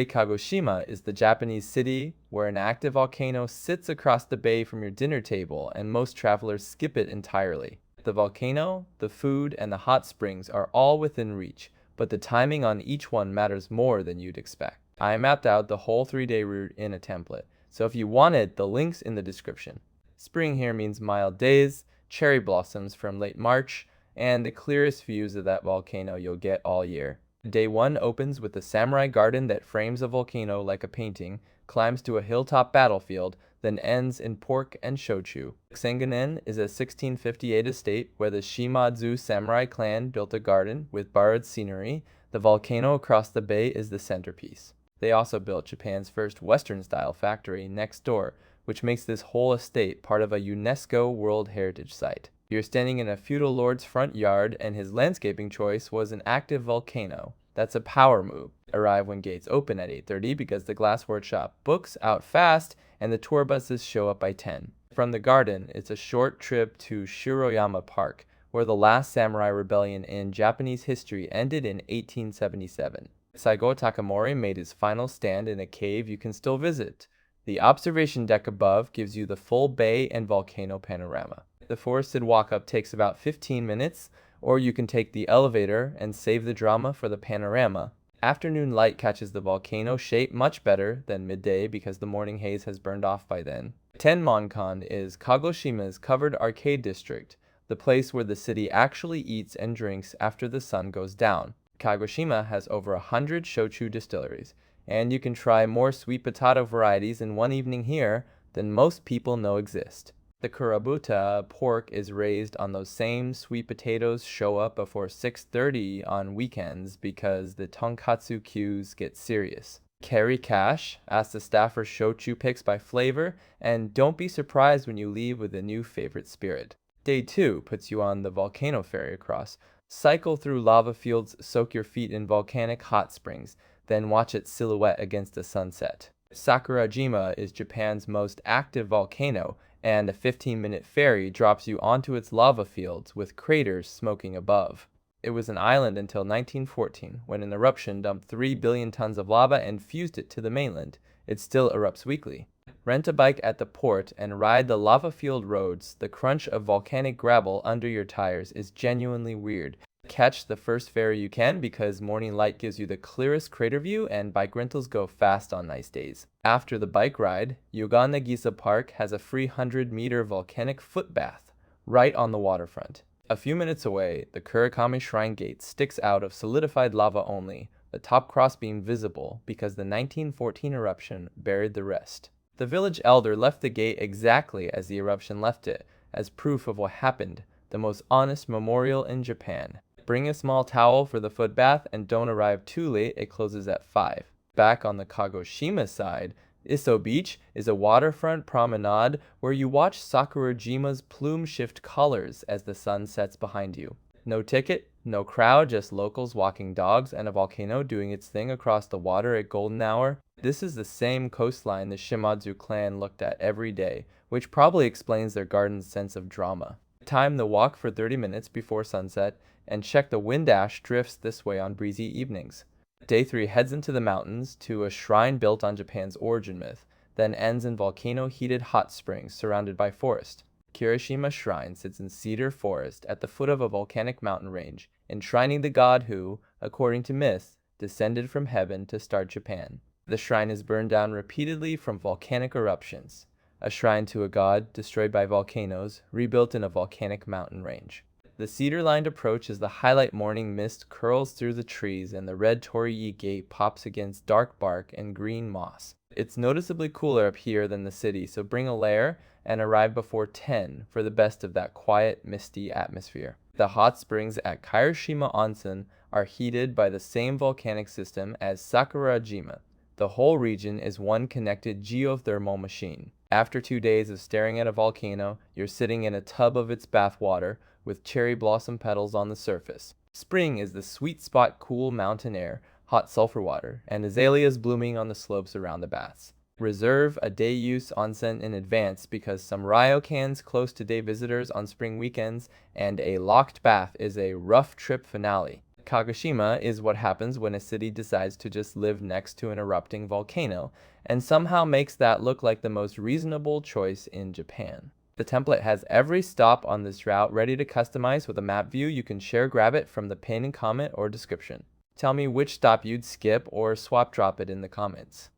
Kagoshima is the Japanese city where an active volcano sits across the bay from your dinner table, and most travelers skip it entirely. The volcano, the food, and the hot springs are all within reach, but the timing on each one matters more than you'd expect. I mapped out the whole 3-day route in a template, so if you want it, the link's in the description. Spring here means mild days, cherry blossoms from late March, and the clearest views of that volcano you'll get all year. Day 1 opens with a samurai garden that frames a volcano like a painting, climbs to a hilltop battlefield, then ends in pork and shochu. Sengan-en is a 1658 estate where the Shimadzu samurai clan built a garden with borrowed scenery. The volcano across the bay is the centerpiece. They also built Japan's first Western-style factory next door, which makes this whole estate part of a UNESCO World Heritage Site. You're standing in a feudal lord's front yard, and his landscaping choice was an active volcano. That's a power move. Arrive when gates open at 8:30 because the glass workshop books out fast and the tour buses show up by 10. From the garden, it's a short trip to Shiroyama Park, where the last samurai rebellion in Japanese history ended in 1877. Saigo Takamori made his final stand in a cave you can still visit. The observation deck above gives you the full bay and volcano panorama. The forested walk-up takes about 15 minutes, or you can take the elevator and save the drama for the panorama. Afternoon light catches the volcano shape much better than midday because the morning haze has burned off by then. Tenmonkan is Kagoshima's covered arcade district, the place where the city actually eats and drinks after the sun goes down. Kagoshima has over 100 shochu distilleries, and you can try more sweet potato varieties in one evening here than most people know exist. The Kurobuta pork is raised on those same sweet potatoes show up before 6:30 on weekends because the tonkatsu queues get serious. Carry cash, ask the staff for shochu picks by flavor, and don't be surprised when you leave with a new favorite spirit. Day 2 puts you on the volcano ferry across. Cycle through lava fields, soak your feet in volcanic hot springs, then watch its silhouette against the sunset. Sakurajima is Japan's most active volcano, and a 15-minute ferry drops you onto its lava fields with craters smoking above. It was an island until 1914, when an eruption dumped 3 billion tons of lava and fused it to the mainland. It still erupts weekly. Rent a bike at the port and ride the lava field roads. The crunch of volcanic gravel under your tires is genuinely weird. Catch the first ferry you can because morning light gives you the clearest crater view, and bike rentals go fast on nice days. After the bike ride, Yōgan Nagisa Park has a free 100-meter volcanic foot bath right on the waterfront. A few minutes away, the Kirishima Shrine gate sticks out of solidified lava only, the top cross being visible because the 1914 eruption buried the rest. The village elder left the gate exactly as the eruption left it, as proof of what happened, the most honest memorial in Japan. Bring a small towel for the foot bath and don't arrive too late, it closes at 5. Back on the Kagoshima side, Isso Beach is a waterfront promenade where you watch Sakurajima's plume shift colors as the sun sets behind you. No ticket, no crowd, just locals walking dogs and a volcano doing its thing across the water at golden hour. This is the same coastline the Shimadzu clan looked at every day, which probably explains their garden's sense of drama. Time the walk for 30 minutes before sunset, and check the wind ash drifts this way on breezy evenings. Day 3 heads into the mountains to a shrine built on Japan's origin myth, then ends in volcano-heated hot springs surrounded by forest. Kirishima Shrine sits in cedar forest at the foot of a volcanic mountain range, enshrining the god who, according to myth, descended from heaven to start Japan. The shrine is burned down repeatedly from volcanic eruptions. A shrine to a god destroyed by volcanoes, rebuilt in a volcanic mountain range. The cedar-lined approach as the highlight morning mist curls through the trees and the red torii gate pops against dark bark and green moss. It's noticeably cooler up here than the city, so bring a layer and arrive before 10 for the best of that quiet, misty atmosphere. The hot springs at Kirishima Onsen are heated by the same volcanic system as Sakurajima. The whole region is one connected geothermal machine. After 2 days of staring at a volcano, you're sitting in a tub of its bath water with cherry blossom petals on the surface. Spring is the sweet spot, cool mountain air, hot sulfur water, and azaleas blooming on the slopes around the baths. Reserve a day use onsen in advance because some ryokans close to day visitors on spring weekends, and a locked bath is a rough trip finale. Kagoshima is what happens when a city decides to just live next to an erupting volcano and somehow makes that look like the most reasonable choice in Japan. The template has every stop on this route ready to customize with a map view. You can grab it from the pin, comment, or description. Tell me which stop you'd skip or swap drop it in the comments.